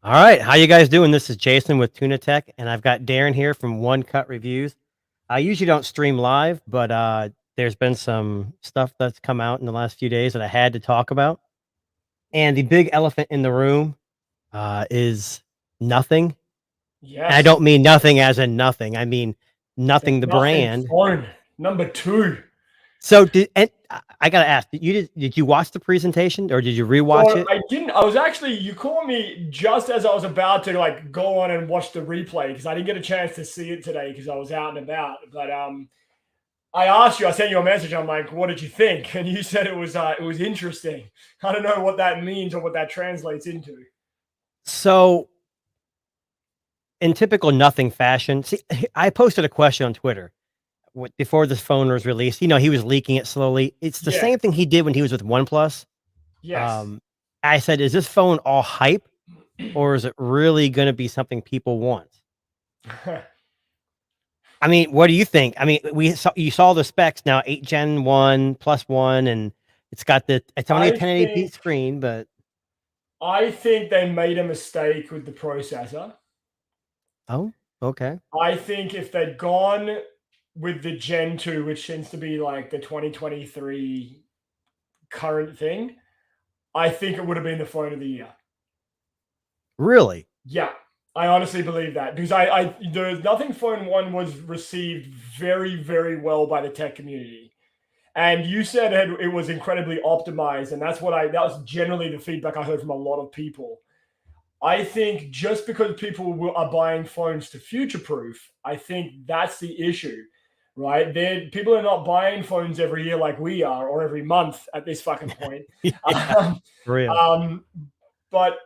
All right, how you guys doing? This is Jason with Tuna Tech, and I've got Darren here from One Cut Reviews. I usually don't stream live, but there's been some stuff that's come out in the last few days that I had to talk about. And the big elephant in the room is nothing. And I Yes, don't mean nothing as in nothing. I mean the nothing the nothing brand. phone number two. So I gotta ask, did you watch the presentation or did you rewatch So it? I didn't. I was actually. You called me just as I was about to go on and watch the replay because I didn't get a chance to see it today because I was out and about. But I asked you. I sent you a message. I'm like, "What did you think?" And you said it was interesting. I don't know what that means or what that translates into. So in typical nothing fashion, see, I posted a question on Twitter before this phone was released. He was leaking it slowly. It's the Yeah. same thing he did when he was with OnePlus. Yes. Um, I said, is this phone all hype or is it really going to be something people want? I mean, what do you think? I mean, you saw the specs now, 8 Gen 1 plus 1, and it's only a I 1080p think screen, but I think they made a mistake with the processor. oh, okay. I think if they'd gone with the Gen 2, which tends to be like the 2023 current thing, I think it would have been the phone of the year. Really? Yeah, I honestly believe that because the Nothing Phone 1 was received very, very well by the tech community. And you said it was incredibly optimized, and that was generally the feedback I heard from a lot of people. I think just because are buying phones to future proof, I think that's the issue, right? People are not buying phones every year like we are, or every month at this fucking point. Yeah, Um, for real. um, but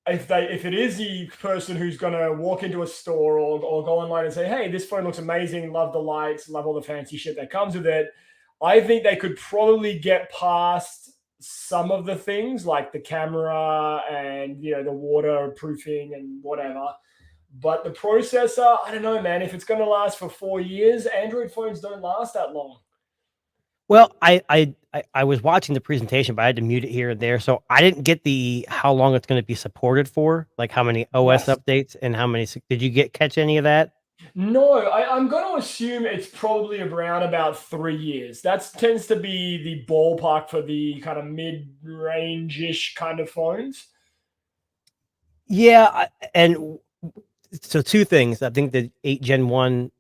if it is the person who's going to walk into a store or go online and say, "Hey, this phone looks amazing, love the lights, love all the fancy shit that comes with it," I think they could probably get past some of the things like the camera and the waterproofing and whatever. But the processor, I don't know, man. If it's going to last for 4 years, Android phones don't last that long. Well, I was watching the presentation, but I had to mute it here and there, so I didn't get the how long it's gonna be supported for, like how many OS Yes. updates and how many did you catch any of that? No, I'm going to assume it's probably around about 3 years. That tends to be the ballpark for the kind of mid-range-ish kind of phones. Yeah, so 2 things. I think the 8 Gen 1,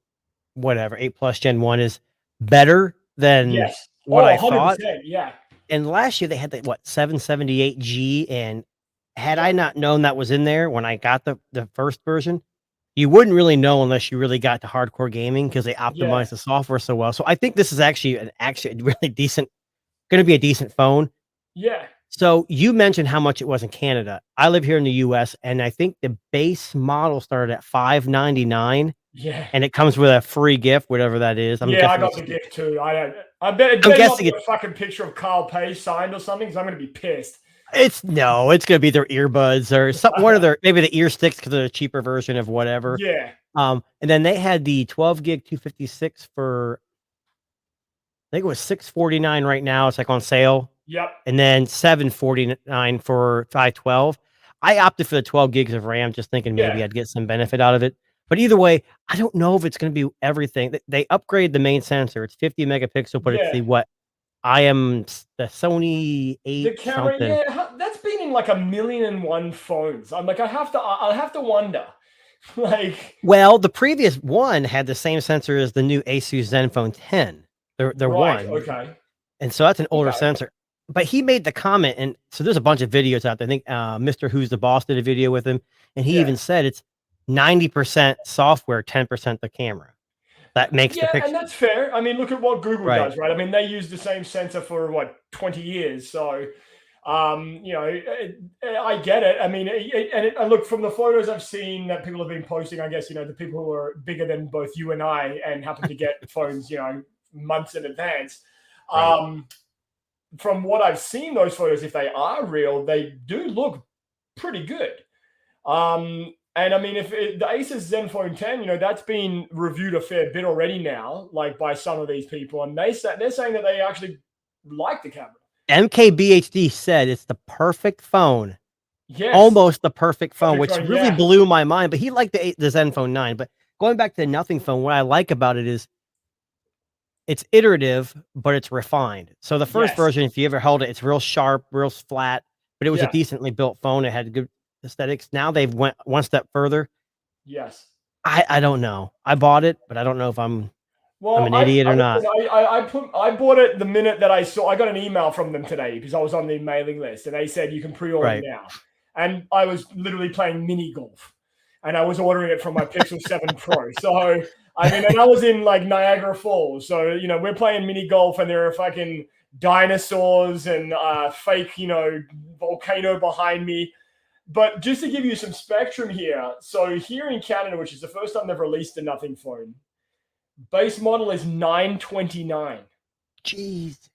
whatever, 8 plus Gen 1 is better than Yes. what Oh, I thought, 100%. Yeah. and last year they had the, 778G, and had I Yep. not known that was in there when I got the first version, you wouldn't really know unless you really got to hardcore gaming because they Yeah. optimize the software so well. So I think this is actually a really decent gonna be a decent phone. Yeah. So you mentioned how much it was in Canada. I live here in the US, and I think the base model started at $599, Yeah. and it comes with a free gift, whatever that is. I'm Yeah, I guessing got it's the gift too. I bet it I'm better not guessing be a fucking picture of Carl Page signed or something because I'm going to be pissed. it's gonna be their earbuds or one of their maybe the ear sticks because they're a cheaper version of whatever. Yeah. And then they had the 12 gig 256 for I think it was 649 right now. It's like on sale. Yep. And then 749 for 512. I opted for the 12 gigs of RAM, just thinking maybe Yeah. I'd get some benefit out of it. But either way, I don't know if it's going to be everything. They upgrade the main sensor. It's 50 megapixel, but it's Yeah. the what? The Sony The 8 camera, something. yeah, that's been in like a million and one phones. I'm like, I'll have to wonder. Like, Well, the previous one had the same sensor as the new Asus Zenfone 10. They're right, one. okay. And so that's an older Okay. sensor. But he made the comment, and so there's a bunch of videos out there. I think Mr. Who's the Boss did a video with him, and he Yeah. even said it's 90% software, 10% the camera. That makes the Yeah, and picture. that's fair. I mean, look at what Google Right. does, right? I mean, they use the same sensor for what 20 years. So, I get it. I mean, and look, from the photos I've seen that people have been posting, I guess the people who are bigger than both you and I and happen to get phones, months in advance. Right. Um, from what I've seen, those photos, if they are real, they do look pretty good. And I mean, the Asus Zenfone 10, that's been reviewed a fair bit already now, like by some of these people, and they're saying that they actually like the camera. MKBHD said it's the perfect phone Yes. almost the perfect phone, Perfect which phone, really yeah. blew my mind. But he liked the Zenfone 9. But going back to the Nothing phone, what I like about it is it's iterative, but it's refined. So the first Yes. version, if you ever held it, it's real sharp, real flat, but it was a Yeah. decently built phone. It had good aesthetics. Now they've went one step further. Yes. I don't know. I bought it, but I don't know if I'm Well, an idiot or not. I bought it the minute that I got an email from them today because I was on the mailing list and they said you can pre-order Right. now. And I was literally playing mini golf and I was ordering it from my Pixel 7 Pro. So, I mean, and I was in like Niagara Falls. So, you know, we're playing mini golf and there are fucking dinosaurs and fake, you know, volcano behind me. But just to give you some spectrum here. So here in Canada, which is the first time they've released a Nothing phone, base model is $929. Jeez.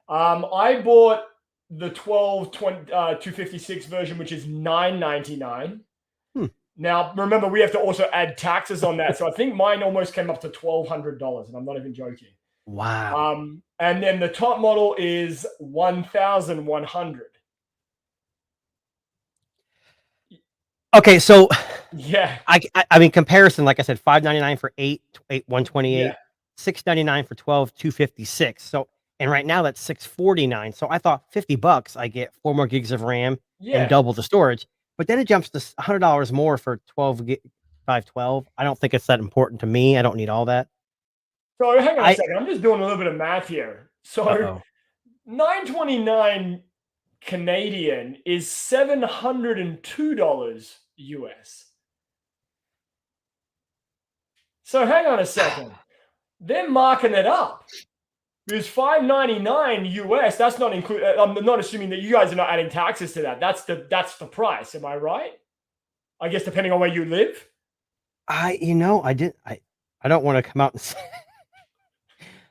I bought the 256 version, which is $999. Now, remember, we have to also add taxes on that. So I think mine almost came up to $1,200, and I'm not even joking. Wow. And then the top model is 1,100. Okay, so Yeah. I mean comparison, like I said, $599 for 128, Yeah. $699 for 12, $256. So and right now that's $649. So I thought $50 I get 4 more gigs of RAM Yeah. and double the storage. But then it jumps to $100 more for 12 gig 512. I don't think it's that important to me. I don't need all that. So hang on a second. I'm just doing a little bit of math here. So Uh-oh. $929 Canadian is $702 US. So hang on a second. They're marking it up. Because $599 US, that's not include. I'm not assuming that you guys are not adding taxes to that. That's the price. Am I right? I guess depending on where you live. I don't want to come out and say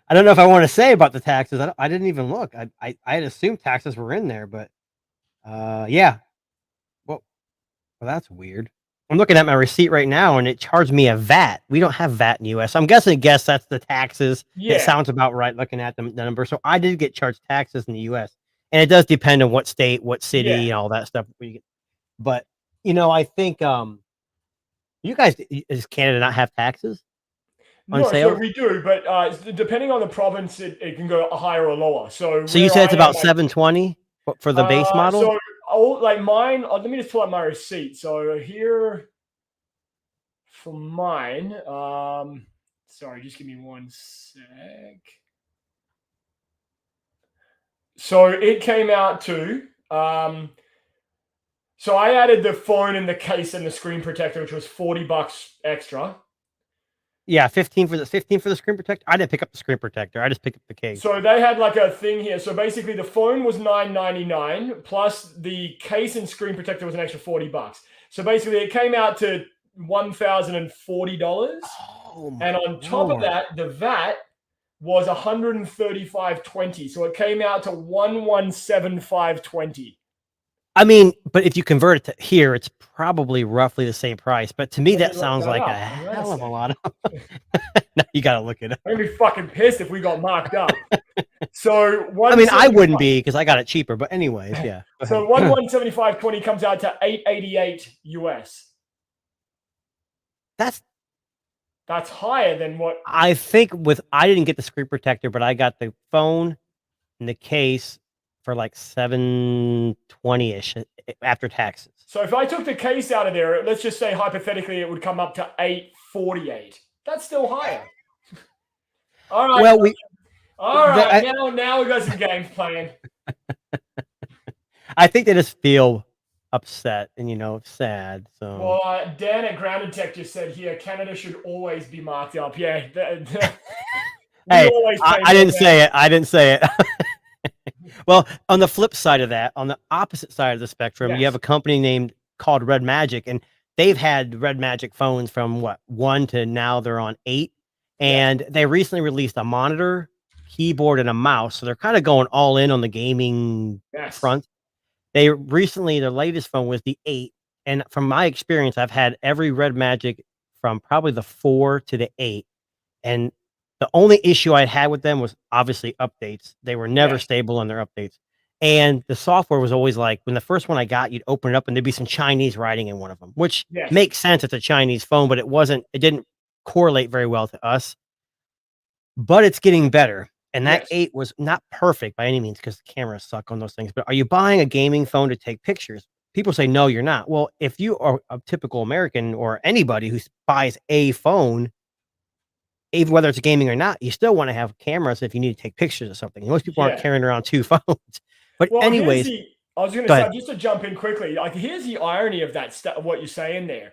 I don't know if I want to say about the taxes. I didn't even look. I had assumed taxes were in there, but yeah. Well, that's weird. I'm looking at my receipt right now, and it charged me a VAT. We don't have VAT in the U.S. So I'm guessing. That's the taxes. Yeah. It sounds about right looking at the number. So I did get charged taxes in the U.S. And it does depend on what state, what city, and all that stuff. But I think you guys, does Canada not have taxes on No, sales? so we do, but depending on the province, it can go higher or lower. So you said it's about $720 for the base model? So like mine, let me just pull out my receipt. So here for mine, sorry, just give me one sec. So it came out to, so I added the phone and the case and the screen protector, which was $40 extra. Yeah, 15 for the screen protector. I didn't pick up the screen protector. I just picked up the case. So they had like a thing here. So basically the phone was $999 plus the case and screen protector was an extra $40. So basically it came out to $1,040. Oh, and on top of that, the VAT was $135.20. So it came out to $117,520. I mean, but if you convert it to here, it's probably roughly the same price. But to me, that sounds like a hell of a lot of. Now you got to look it up. I'd be fucking pissed if we got marked up. So I mean, I wouldn't be because I got it cheaper. But anyways, yeah. So $117,520 comes out to $888 US. That's higher than what I think. I didn't get the screen protector, but I got the phone and the case for like $720-ish after taxes. So if I took the case out of there, let's just say hypothetically it would come up to $848. That's still higher. All right. Well, now we got some games playing. I think they just feel upset and sad. So well, Dan at Grounded Tech just said here Canada should always be marked up. Yeah. Hey, I didn't say it. I didn't say it. Well, on the flip side of that, on the opposite side of the spectrum, you have a company called Red Magic, and they've had Red Magic phones from 1 to now they're on 8, and they recently released a monitor, keyboard, and a mouse. So they're kind of going all in on the gaming front. Their latest phone was the 8, and from my experience, I've had every Red Magic from probably the 4 to the 8, and the only issue I had with them was obviously updates. They were never stable on their updates. And the software was always like, when the first one I got, you'd open it up and there'd be some Chinese writing in one of them, which Yes. makes sense. It's a Chinese phone, but it didn't correlate very well to us. But it's getting better. And that Yes. 8 was not perfect by any means because the cameras suck on those things. But are you buying a gaming phone to take pictures? People say, no, you're not. Well, if you are a typical American or anybody who buys a phone, even whether it's gaming or not, you still want to have cameras if you need to take pictures of something. Most people aren't Yeah. carrying around 2 phones. But Well, anyways, I was going go to say, ahead. just to jump in quickly, like here's the irony of that what you're saying there.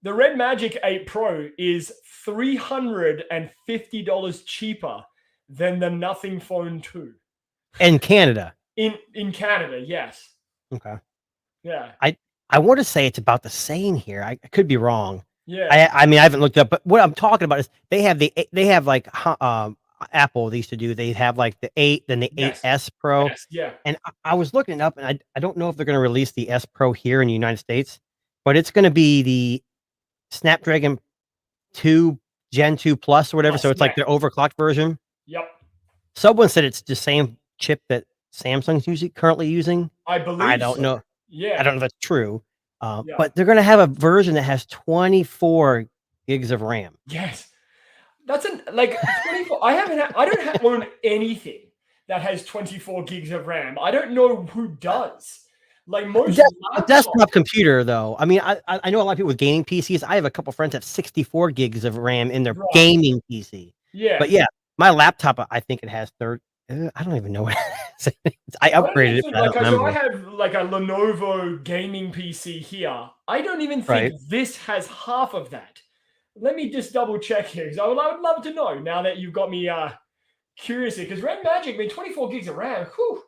The Red Magic 8 Pro is $350 cheaper than the Nothing Phone 2 In Canada. in Canada. Yes. Okay. Yeah. I want to say it's about the same here. I could be wrong. Yeah. I mean, I haven't looked up, but what I'm talking about is they have like Apple they used to do. They have like the 8, then the Yes. 8S Pro. Yes. Yeah. And I was looking up, and I don't know if they're going to release the S Pro here in the United States, but it's going to be the Snapdragon 2 Gen 2 Plus or whatever. So it's like their overclocked version. Yep. Someone said it's the same chip that Samsung's currently using. I believe. I don't know. Yeah. I don't know if that's true. Yeah. But they're going to have a version that has 24 gigs of RAM. Yes. That's like 24. I don't own anything that has 24 gigs of RAM. I don't know who does. Like most desktop computer, though. I mean, I know a lot of people with gaming PCs. I have a couple friends that have 64 gigs of RAM in their gaming PC. Yeah. But yeah, my laptop, I think it has 30. I don't even know what it is. I upgraded it. Like, so I have like a Lenovo gaming PC here. I don't even think this has half of that. Let me just double check here because I would love to know now that you've got me curious here. Because Red Magic, I mean, 24 gigs of RAM. Whew,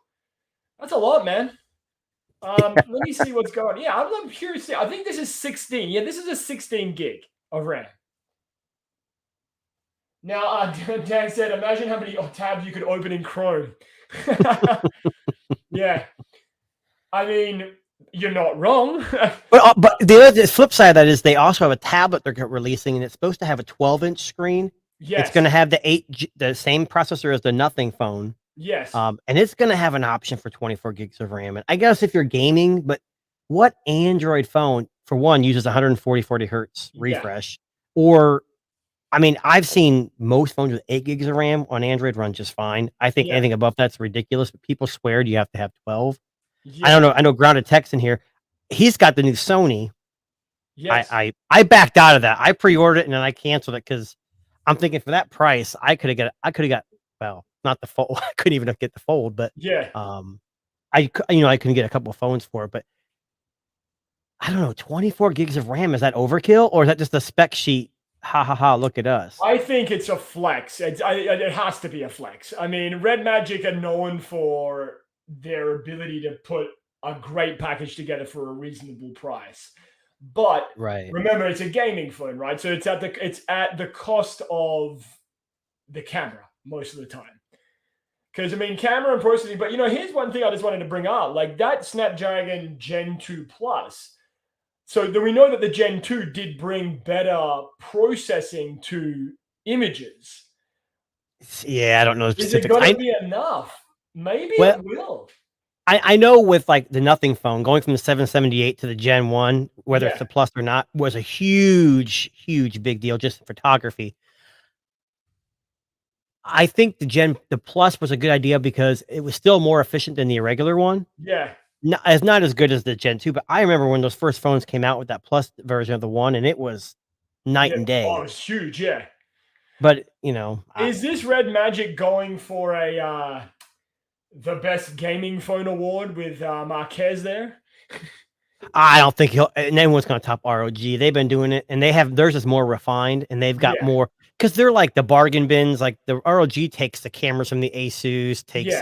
that's a lot, man. Let me see what's going on. Yeah, I'm curious. I think this is 16. Yeah, this is a 16 gig of RAM. Now, Dan said, imagine how many tabs you could open in Chrome. Yeah. I mean, you're not wrong. but the flip side of that is they also have a tablet they're releasing, and it's supposed to have a 12-inch screen. Yes. It's going to have the same processor as the Nothing phone. Yes. And it's going to have an option for 24 gigs of RAM. And I guess if you're gaming, but what Android phone, for one, uses 140 hertz refresh? Or, I mean, I've seen most phones with 8 gigs of RAM on Android run just fine. I think anything above that's ridiculous, but people swear you have to have 12. Yeah. I don't know. I know Grounded Tech's in here. He's got the new Sony. Yes. I backed out of that. I pre-ordered it and then I canceled it because I'm thinking for that price, I could have got, well, not the fold. I couldn't even get the fold, but I couldn't get a couple of phones for it, but I don't know, 24 gigs of RAM, is that overkill or is that just a spec sheet? Ha ha ha, look at us. I think it's a flex. It has to be a flex. I mean, Red Magic are known for their ability to put a great package together for a reasonable price. But remember, it's a gaming phone, right? So it's at the cost of the camera most of the time. Because, I mean, camera and processing, but, here's one thing I just wanted to bring up. Like, that Snapdragon Gen 2 Plus, so we know that the Gen 2 did bring better processing to images. Yeah, I don't know. Is it going to be enough? Maybe it will. I know with, like, the Nothing phone, going from the 778 to the Gen 1, whether it's the Plus or not, was a huge, huge big deal just in photography. I think the Plus was a good idea because it was still more efficient than the regular one. Yeah. It's not as good as the Gen 2, but I remember when those first phones came out with that Plus version of the one, and it was night and day. Oh, it's huge, yeah. But, is this Red Magic going for the best gaming phone award with Marquez there? I don't think anyone's going to top ROG. They've been doing it, and theirs is more refined, and they've got more, because they're like the bargain bins. Like the ROG takes the cameras from the Asus, takes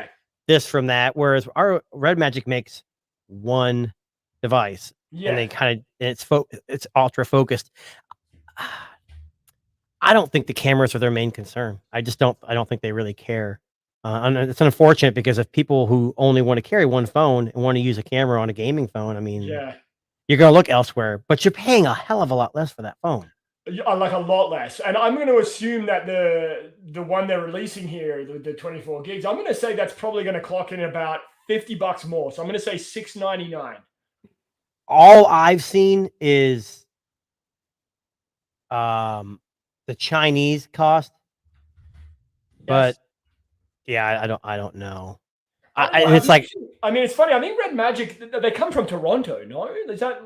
this from that, whereas our Red Magic makes one device, and they it's ultra focused. I don't think the cameras are their main concern. I don't think they really care. And it's unfortunate because if people who only want to carry one phone and want to use a camera on a gaming phone, I mean, you're going to look elsewhere, but you're paying a hell of a lot less for that phone. Like a lot less. And I'm going to assume that the one they're releasing here, the 24 gigs, I'm going to say that's probably going to clock in about $50 more. So I'm going to say $699. All I've seen is the Chinese cost, but yeah, I don't know. And it's like, I mean, it's funny. I think Red Magic, they come from Toronto, no? Is that?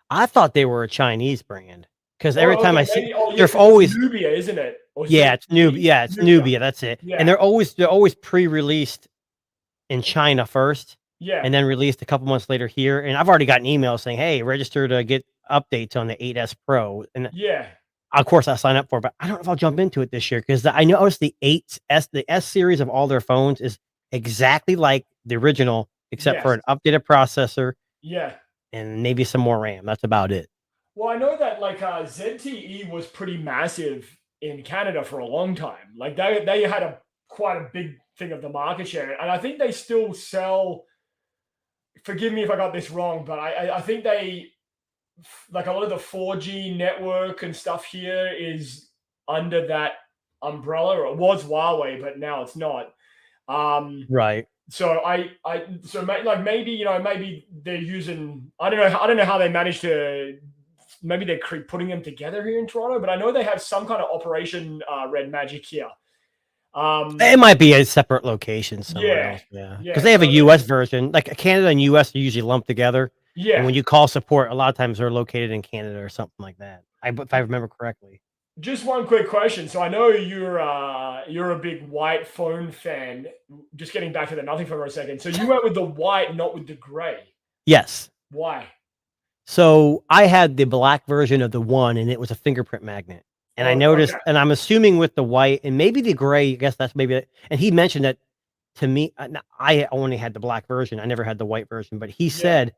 I thought they were a Chinese brand because every time I see, they're always Nubia, isn't it? Yeah, it's Nubia. Yeah, it's Nubia. That's it. Yeah. And they're always pre-released in China first, yeah, and then released a couple months later here. And I've already gotten emails saying, "Hey, register to get updates on the 8S Pro." And yeah, of course, I sign up for it, but I don't know if I'll jump into it this year because I noticed the S series of all their phones is exactly like the original, except for an updated processor. Yeah. And maybe some more RAM. That's about it. Well, I know that like ZTE was pretty massive in Canada for a long time. Like they had quite a big thing of the market share, and I think they still sell. Forgive me if I got this wrong, but I think they, like, a lot of the 4G network and stuff here is under that umbrella. Or it was Huawei, but now it's not. Right. So like maybe maybe they're using, I don't know how they managed to, maybe they're putting them together here in Toronto, but I know they have some kind of operation Red Magic here. It might be a separate location somewhere else. Yeah, because they have a US version. Like Canada and US are usually lumped together. Yeah. And when you call support, a lot of times they're located in Canada or something like that. If I remember correctly. Just one quick question. So I know you're a big white phone fan. Just getting back to the Nothing for a second. So you went with the white, not with the gray. Yes. Why? So I had the black version of the one, and it was a fingerprint magnet. And I noticed, and I'm assuming with the white and maybe the gray, I guess that's maybe it. And he mentioned that to me. I only had the black version. I never had the white version, but he said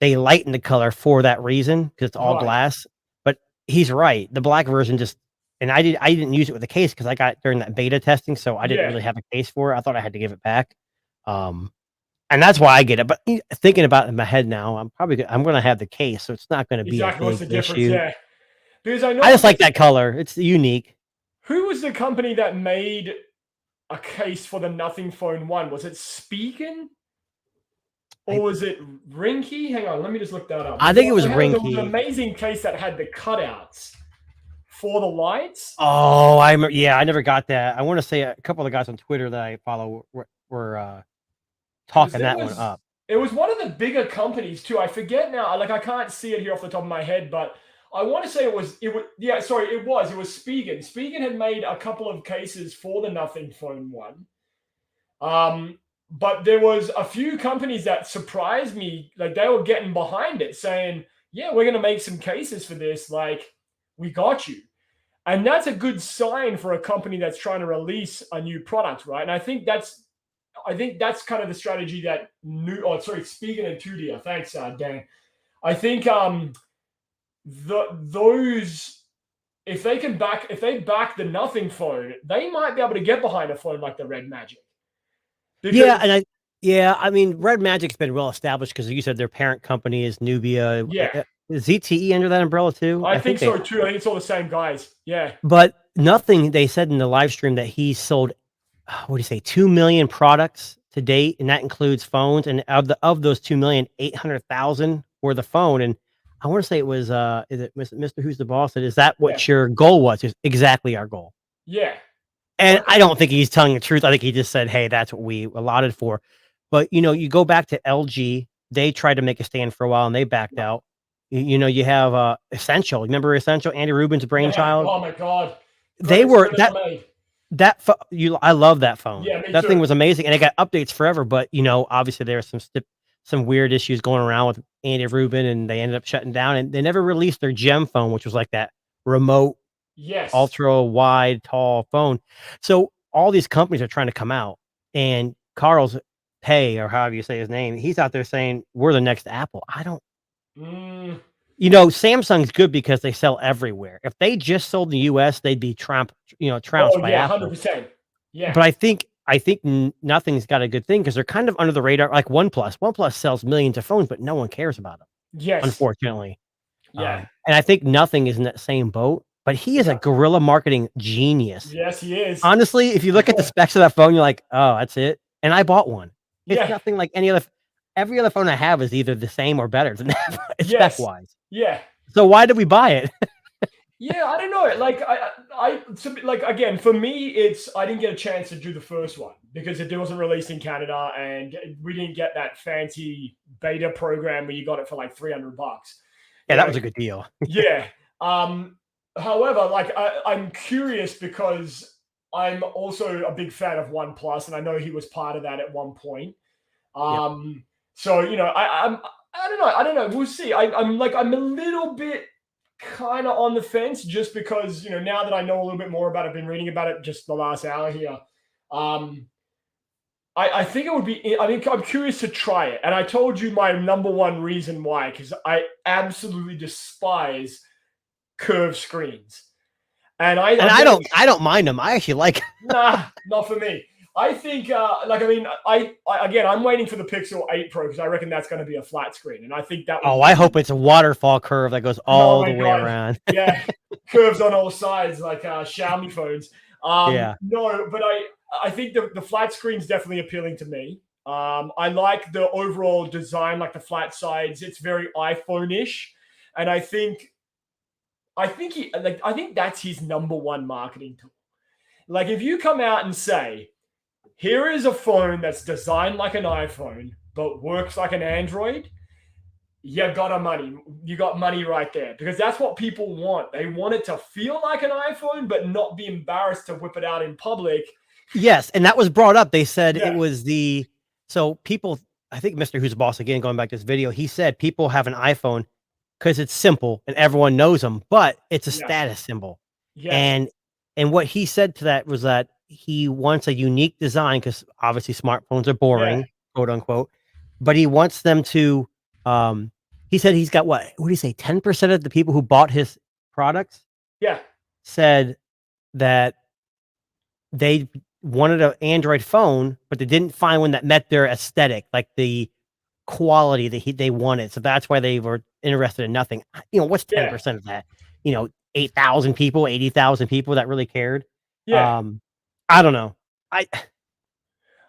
they lighten the color for that reason because it's all glass. But he's right. The black version just, and I didn't use it with the case because I got it during that beta testing, so I didn't really have a case for it. I thought I had to give it back. And that's why I get it. But thinking about it in my head now, I'm going to have the case, so it's not going to be a big issue. Yeah. Because I just like that color. It's unique. Who was the company that made a case for the Nothing Phone 1? Was it Spigen? Or was it Rinky? Hang on, let me just look that up. I think it was Rinky. There was an amazing case that had the cutouts for the lights. Oh, I remember. Yeah, I never got that. I want to say a couple of the guys on Twitter that I follow were talking that one up. It was one of the bigger companies too. I forget now. Like I can't see it here off the top of my head, but I want to say it was. Yeah, sorry, it was Spigen. Spigen had made a couple of cases for the Nothing Phone 1. But there was a few companies that surprised me. Like they were getting behind it, saying, "Yeah, we're going to make some cases for this. Like we got you." And that's a good sign for a company that's trying to release a new product, right? And I think that's kind of the strategy that Spigen and Tudia. Thanks, Dan. I think those, if they back the Nothing Phone, they might be able to get behind a phone like the Red Magic. Because, I mean, Red Magic's been well established because you said their parent company is Nubia. Yeah. Is ZTE under that umbrella too? I think so too. I think it's all the same guys. Yeah. But Nothing, they said in the live stream that he sold, what do you say, 2 million products to date, and that includes phones. And of those 2 million, 800,000 were the phone. And I want to say it was, is it Mr. Who's the Boss? Is that what your goal was? It's exactly our goal. Yeah. And I don't think he's telling the truth. I think he just said, hey, that's what we allotted for. But, you go back to LG. They tried to make a stand for a while, and they backed out. You have Essential. Remember Essential? Andy Rubin's brainchild? Oh, my God. They were I love that phone. Yeah, that thing was amazing. And it got updates forever. But, obviously there was some weird issues going around with Andy Rubin, and they ended up shutting down. And they never released their Gem phone, which was like that remote, ultra wide, tall phone. So all these companies are trying to come out, and Carl's Pei, or however you say his name, he's out there saying we're the next Apple. I don't. Samsung's good because they sell everywhere. If they just sold in the US, they'd be trounced by Apple. 100%. Yeah. But I think Nothing's got a good thing because they're kind of under the radar, like OnePlus. OnePlus sells millions of phones, but no one cares about them. Yes. Unfortunately. Yeah. And I think Nothing is in that same boat. But he is a guerrilla marketing genius. Yes, he is. Honestly, if you look at the specs of that phone, you're like, oh, that's it. And I bought one. It's Yeah. nothing like any other. Every other phone I have is either the same or better than that spec Yes. wise. Yeah. So why did we buy it? Yeah, I don't know. Like like again for me, it's I didn't get a chance to do the first one because it wasn't released in Canada, and we didn't get that fancy beta program where you got it for like $300. Yeah, You that know, was a good deal. yeah. However, like I'm curious because I'm also a big fan of OnePlus, and I know he was part of that at one point. Yep. So I don't know. We'll see. I'm a little bit kind of on the fence just because now that I know a little bit more about it, I've been reading about it just the last hour here. Um, I think it would be. I think I'm curious to try it, and I told you my number one reason why, because I absolutely despise curved screens, and And I don't mind them. I actually like. nah, not for me. I think, again, I'm waiting for the Pixel 8 Pro because I reckon that's going to be a flat screen, and I think that would. Oh, I hope it's a waterfall curve that goes Oh all my the way God. around. Yeah, curves on all sides like Xiaomi phones. Yeah. No, but I think the flat screen's definitely appealing to me. I like the overall design, like the flat sides. It's very iPhone-ish, and I think that's his number one marketing tool. Like if you come out and say, here is a phone that's designed like an iPhone but works like an Android, you got money right there, because that's what people want. They want it to feel like an iPhone but not be embarrassed to whip it out in public. Yes, and that was brought up. They said Yeah. it was so people. I think Mr. Who's Boss, again, going back to this video, he said people have an iPhone because it's simple and everyone knows them, but it's a status symbol. Yes. And what he said to that was that he wants a unique design because obviously smartphones are boring, quote unquote. But he wants them to. He said he's got what did he say? 10% of the people who bought his products, said that they wanted an Android phone, but they didn't find one that met their aesthetic, like the quality that they wanted. So that's why they were interested in nothing. What's 10% of that? 8,000 people, 80,000 people that really cared. Yeah. I don't know.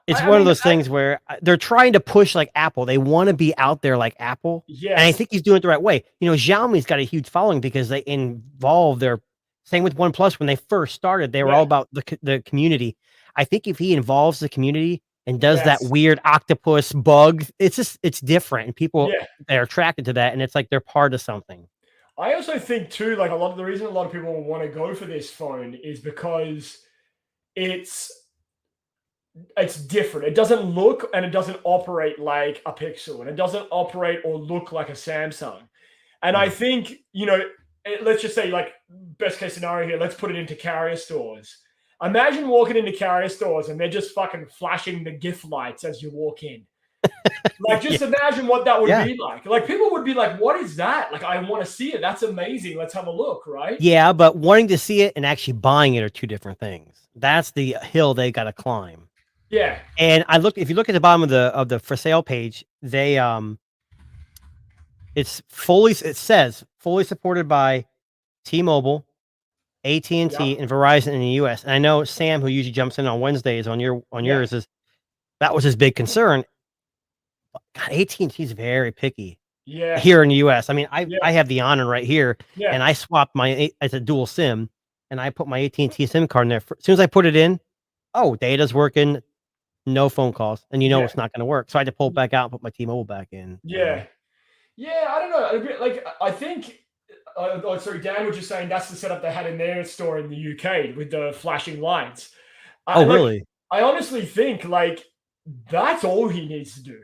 It's one of those things where they're trying to push like Apple. They want to be out there like Apple. Yeah. And I think he's doing it the right way. Xiaomi's got a huge following because they involve their same with OnePlus when they first started. They were all about the community. I think if he involves the community and does that weird octopus bug, it's different. And people are attracted to that. And it's like they're part of something. I also think too, like the reason a lot of people want to go for this phone is because it's different. It doesn't look and it doesn't operate like a Pixel, and it doesn't operate or look like a Samsung. And I think, let's just say, like, best case scenario here, let's put it into carrier stores. Imagine walking into carrier stores and they're just fucking flashing the GIF lights as you walk in. Like, just imagine what that would be like. Like, people would be like, what is that? Like, I want to see it. That's amazing. Let's have a look, right? Yeah, but wanting to see it and actually buying it are two different things. That's the hill they got to climb. Yeah. And if you look at the bottom of the for sale page, they it says fully supported by T-Mobile, AT&T, and Verizon in the US. And I know Sam, who usually jumps in on Wednesdays on yours, that was his big concern. God, AT&T is very picky. Yeah. Here in the US. I mean, I have the Honor right here, and I swapped it's a dual SIM, and I put my AT&T SIM card in there. As soon as I put it in, data's working. No phone calls, and it's not going to work. So I had to pull it back out and put my T-Mobile back in. Yeah. I don't know. Like, I think, sorry, Dan was just saying that's the setup they had in their store in the UK with the flashing lights. Really? I honestly think, like, that's all he needs to do.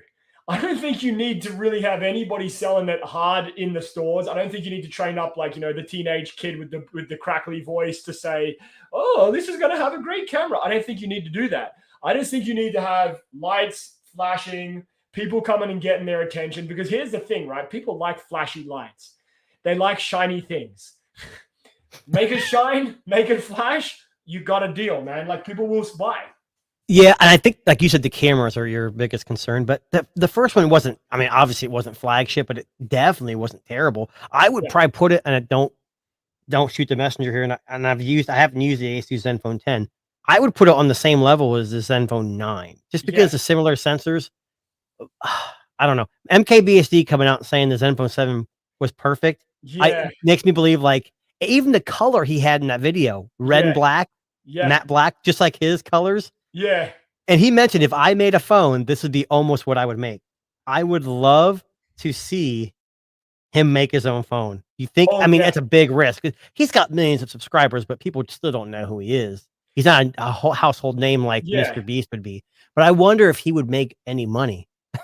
I don't think you need to really have anybody selling it hard in the stores. I don't think you need to train up, like, the teenage kid with the crackly voice to say, oh, this is going to have a great camera. I don't think you need to do that. I just think you need to have lights flashing, people coming and getting their attention. Because here's the thing, right? People like flashy lights. They like shiny things. Make it shine, make it flash. You got a deal, man. Like, people will buy. Yeah, and I think, like you said, the cameras are your biggest concern. But the first one wasn't. I mean, obviously it wasn't flagship, but it definitely wasn't terrible. I would probably put it, and don't shoot the messenger here. And I haven't used the ASUS ZenFone 10. I would put it on the same level as the ZenFone 9, just because the similar sensors. I don't know. MKBHD coming out and saying the Zenfone 7 was perfect. Yeah, Makes me believe, like, even the color he had in that video, red and yeah, black, yeah, matte black, just like his colors. yeah. And he mentioned if I made a phone, this would be almost what I would make. I would love to see him make his own phone. You think? Oh I mean, yeah, it's a big risk. He's got millions of subscribers, but people still don't know who he is. He's not a whole household name like yeah. Mr. Beast would be. But I wonder if he would make any money. I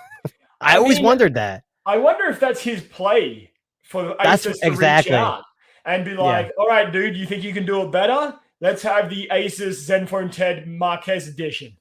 I always mean, wondered that. I wonder if that's his play for That's Asus to reach exactly. out and be Yeah. like, "All right, dude, you think you can do it better? Let's have the Asus Zenfone 10 Marquez edition."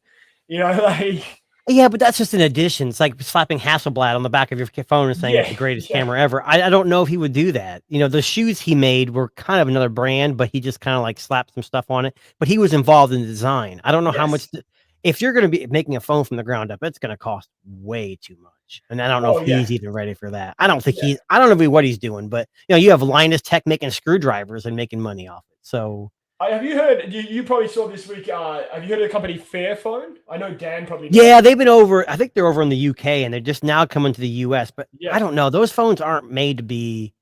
You know, like, Yeah, but that's just an addition. It's like slapping Hasselblad on the back of your phone and saying it's yeah, the greatest yeah. camera ever. I don't know if he would do that. You know, the shoes he made were kind of another brand, but he just kind of like slapped some stuff on it. But he was involved in the design. I don't know how much. Yes. If you're going to be making a phone from the ground up, it's going to cost way too much. And I don't know Oh if yeah, he's even ready for that. I don't think yeah. he's. I don't know what he's doing, but you know, you have Linus Tech making screwdrivers and making money off it. So Have you heard? You probably saw this week. Have you heard of the company Fairphone? I know Dan probably does. yeah, they've been over. I think they're over in the UK, and they're just now coming to the US. But Yeah. I don't know. Those phones aren't made to be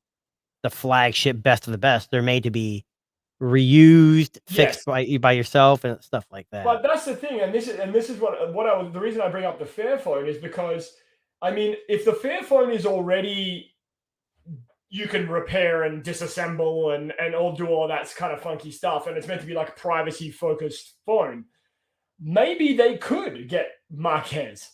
the flagship best of the best. They're made to be reused, fixed Yes. by yourself, and stuff like that. But that's the thing, and this is what I was. The reason I bring up the Fairphone is because, I mean, if the Fairphone is already, you can repair and disassemble and all do all that kind of funky stuff, and it's meant to be like a privacy focused phone. Maybe they could get Marquez.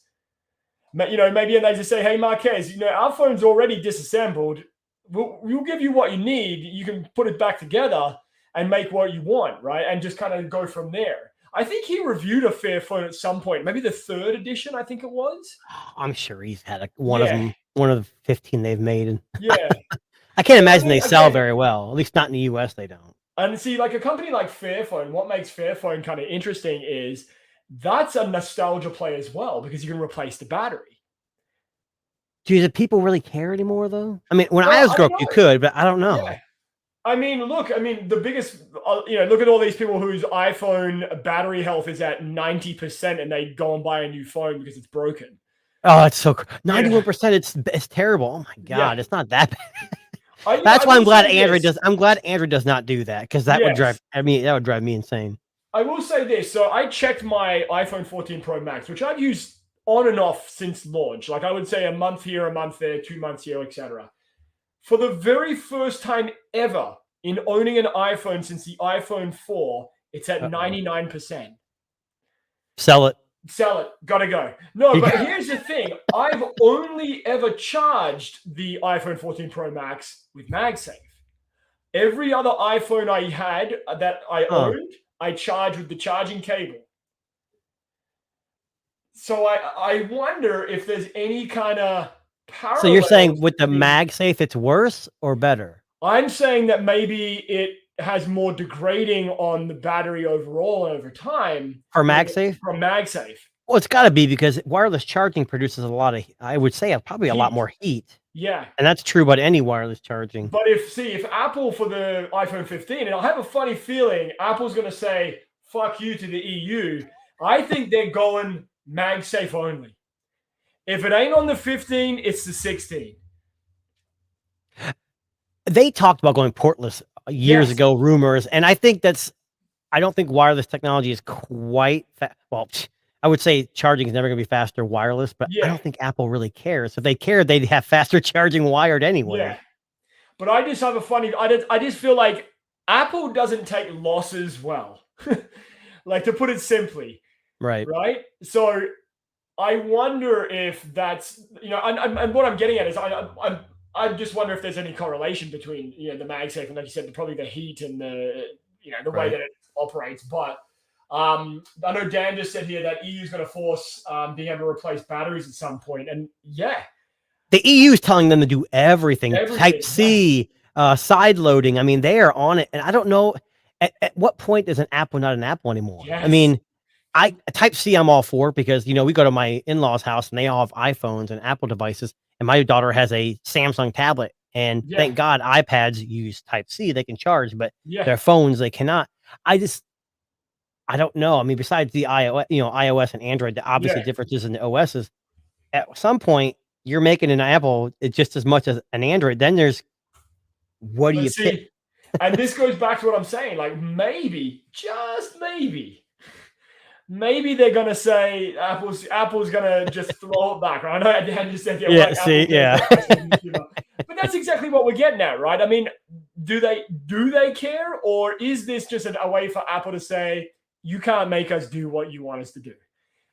You know, maybe they just say, "Hey, Marquez, you know, our phone's already disassembled. We'll give you what you need. You can put it back together and make what you want, right? And just kind of go from there." I think he reviewed a Fairphone at some point, maybe the third edition, I think it was. I'm sure he's had one of Yeah, them, one of the 15 they've made, and yeah. I can't So I imagine mean, they sell again, very well. At least not in the US, they don't. and see, like a company like Fairphone, what makes Fairphone kind of interesting is that's a nostalgia play as well because you can replace the battery. Do people really care anymore, though? I mean, when I Well, was I growing don't up, you know. could, but I don't Yeah. know. I mean, look, I mean, the biggest, you know, look at all these people whose iPhone battery health is at 90% and they go and buy a new phone because it's broken. Oh, it's so You know, 91%. It's terrible. Oh my yeah. god, it's not that bad. I That's why will say this. I'm glad Android does not do that, because that would drive. Yes. I mean, that would drive me insane. I will say this. So I checked my iPhone 14 Pro Max, which I've used on and off since launch. Like I would say a month here, a month there, 2 months here, etc. For the very first time ever in owning an iPhone since the iPhone 4, it's at Uh-oh. 99%. Sell it. Sell it. Gotta go. No, but here's the thing. I've only ever charged the iPhone 14 Pro Max with MagSafe. Every other iPhone I had that I owned, I charged with the charging cable. So I wonder if there's any kind of parallel. So you're saying with the MagSafe, it's worse or better? I'm saying that maybe it has more degrading on the battery overall over time For MagSafe? from MagSafe. Well, it's got to be, because wireless charging produces a lot of, I would say, probably a lot Heat. more heat. Yeah. And that's true about any wireless charging. But if Apple for the iPhone 15, and I have a funny feeling Apple's going to say, fuck you to the EU, I think they're going MagSafe only. If it ain't on the 15, it's the 16. They talked about going portless years ago, rumors, and I think I don't think wireless technology is quite well. I would say charging is never going to be faster wireless, but I don't think Apple really cares. If they cared, they'd have faster charging wired anyway. Yeah. But I just have a funny, I just feel like Apple doesn't take losses well. Like, to put it simply. Right. Right? So I wonder if that's, you know, and what I'm getting at is I just wonder if there's any correlation between, you know, the MagSafe and, like you said, probably the heat and the, you know, the way that it operates. But I know Dan just said here that EU is going to force being able to replace batteries at some point. And yeah. The EU is telling them to do everything. Type-C, side loading. I mean, they are on it. And I don't know, at what point is an Apple not an Apple anymore? Yes. I mean, Type-C I'm all for, because, you know, we go to my in-laws' house and they all have iPhones and Apple devices. And my daughter has a Samsung tablet, and thank God iPads use Type-C. They can charge, but their phones, they cannot. I don't know. I mean, besides the iOS, you know, iOS and Android, the obviously differences in the OSs, at some point you're making an Apple just as much as an Android. Then there's what do But you pick? see, and this goes back to what I'm saying. Like maybe, just maybe they're gonna say Apple's gonna just throw it back. I know Dan just said, yeah, Yeah, like see, Apple yeah. but that's exactly what we're getting at, right? I mean, do they care, or is this just a way for Apple to say you can't make us do what you want us to do?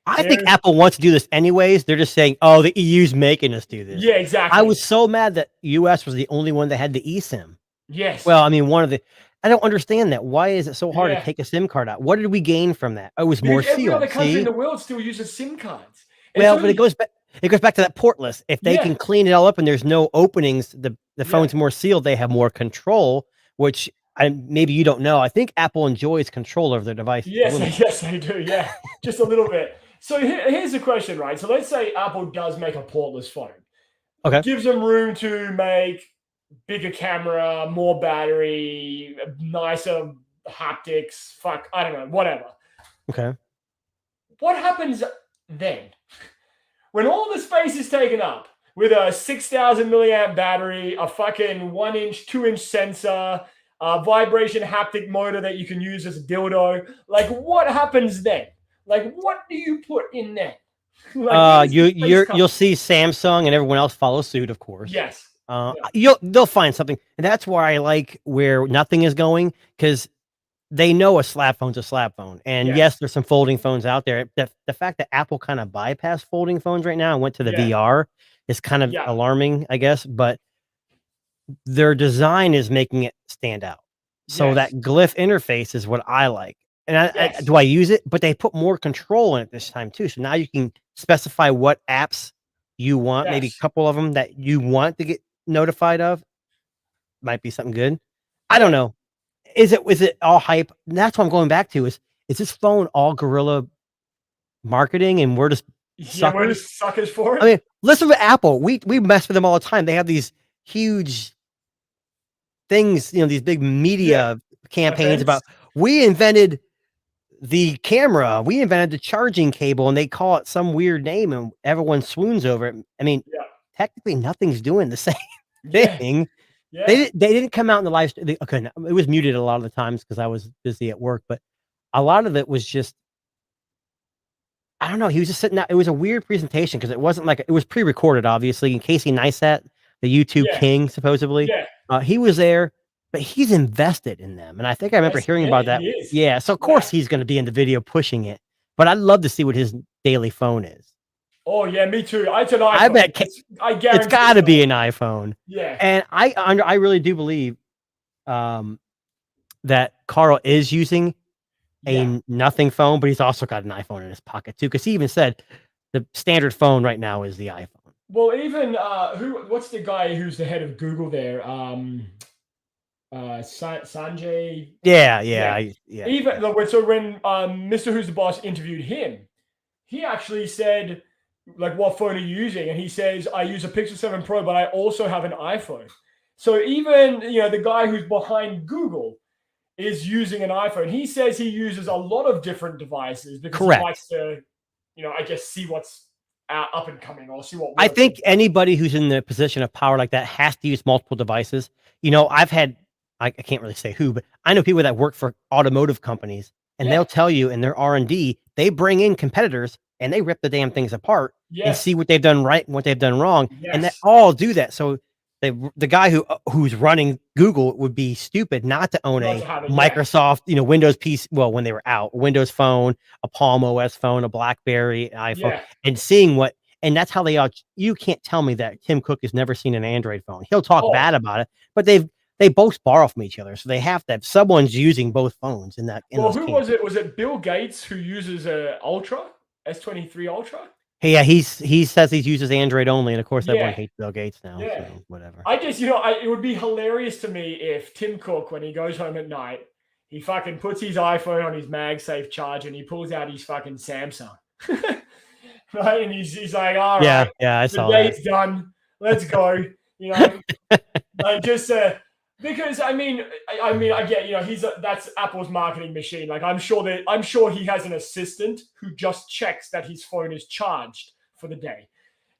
I think There's, Apple wants to do this anyways. They're just saying, "Oh, the EU's making us do this." yeah, I exactly. was so mad that US was the only one that had the eSIM. Yes. Well, I mean, one of the I don't understand that. Why is it so hard to Yeah. take a SIM card out? What did we gain from that? It was more Because every other sealed. country in See? the world still uses SIM cards. It's Well, but only it goes back to that portless. If they yeah, can clean it all up and there's no openings, the yeah. phone's more sealed, they have more control, which maybe you don't know. I think Apple enjoys control over their devices a Yes, little bit. yes, they do. Yeah, just a little bit. So here's the question, right? So let's say Apple does make a portless phone. Okay. Gives them room to make bigger camera, more battery, nicer haptics. Fuck, I don't know, whatever. Okay. What happens then? When all the space is taken up with a 6,000 milliamp battery, a fucking 1-inch, 2-inch sensor, a vibration haptic motor that you can use as a dildo, like what happens then? Like what do you put in there? Like, you'll see Samsung and everyone else follow suit, of course. yes. They'll find something, and that's why I like where nothing is going, because they know a slap phone's a slap phone. And yes, there's some folding phones out there. The fact that Apple kind of bypassed folding phones right now and went to the VR is kind of alarming, I guess. But their design is making it stand out. So that glyph interface is what I like. And do I use it? But they put more control in it this time too. So now you can specify what apps you want, maybe a couple of them that you want to get notified of. Might be something good. I don't know. Is it all hype? And that's what I'm going back to is this phone all guerrilla marketing and we're just suckers? We're just suckers for it. I mean, listen to Apple. We mess with them all the time. They have these huge things, these big media campaigns about we invented the camera, we invented the charging cable, and they call it some weird name and everyone swoons over it. I mean, technically nothing's doing the same thing. Yeah. They didn't come out in the live stream. Okay, it was muted a lot of the times because I was busy at work, but a lot of it was just I don't know. He was just sitting out. It was a weird presentation because it wasn't like it was pre-recorded, obviously. And Casey Neistat, the YouTube king, supposedly, he was there, but he's invested in them. And I think I remember hearing about that. Yeah, so of course he's going to be in the video pushing it. But I'd love to see what his daily phone is. Oh yeah, me too. It's an iPhone. I bet I guarantee it's got to be an iPhone. Yeah, and I really do believe that Carl is using a nothing phone, but he's also got an iPhone in his pocket too, because he even said the standard phone right now is the iPhone. Well, even what's the guy who's the head of Google there? Sanjay. Yeah. Even so, when Mr. Who's the Boss interviewed him, he actually said, like, what phone are you using? And he says, I use a Pixel 7 Pro, but I also have an iPhone. So even the guy who's behind Google is using an iPhone. He says he uses a lot of different devices because he likes to, I guess, see what's up and coming or see what works. I think anybody who's in the position of power like that has to use multiple devices. I've had, I can't really say who, but I know people that work for automotive companies, and they'll tell you in their R&D, they bring in competitors and they rip the damn things apart and see what they've done right and what they've done wrong. And they all do that. So the guy who's running Google would be stupid not to own a Microsoft, Windows piece. Well, when they were out, Windows phone, a Palm OS phone, a BlackBerry, an iPhone, and seeing what, and that's how they are. You can't tell me that Tim Cook has never seen an Android phone. He'll talk bad about it, but they both borrow from each other, so they have to have someone's using both phones in that. Well, who was it? Was it Bill Gates who uses a Ultra S23 Ultra? Hey, yeah, he says he uses Android only, and of course everyone hates Bill Gates now. Yeah, so whatever. I guess it would be hilarious to me if Tim Cook, when he goes home at night, he fucking puts his iPhone on his MagSafe charge and he pulls out his fucking Samsung, right? And he's like, all right, I saw the date's done, let's go. Like just because I get that's Apple's marketing machine. Like I'm sure he has an assistant who just checks that his phone is charged for the day.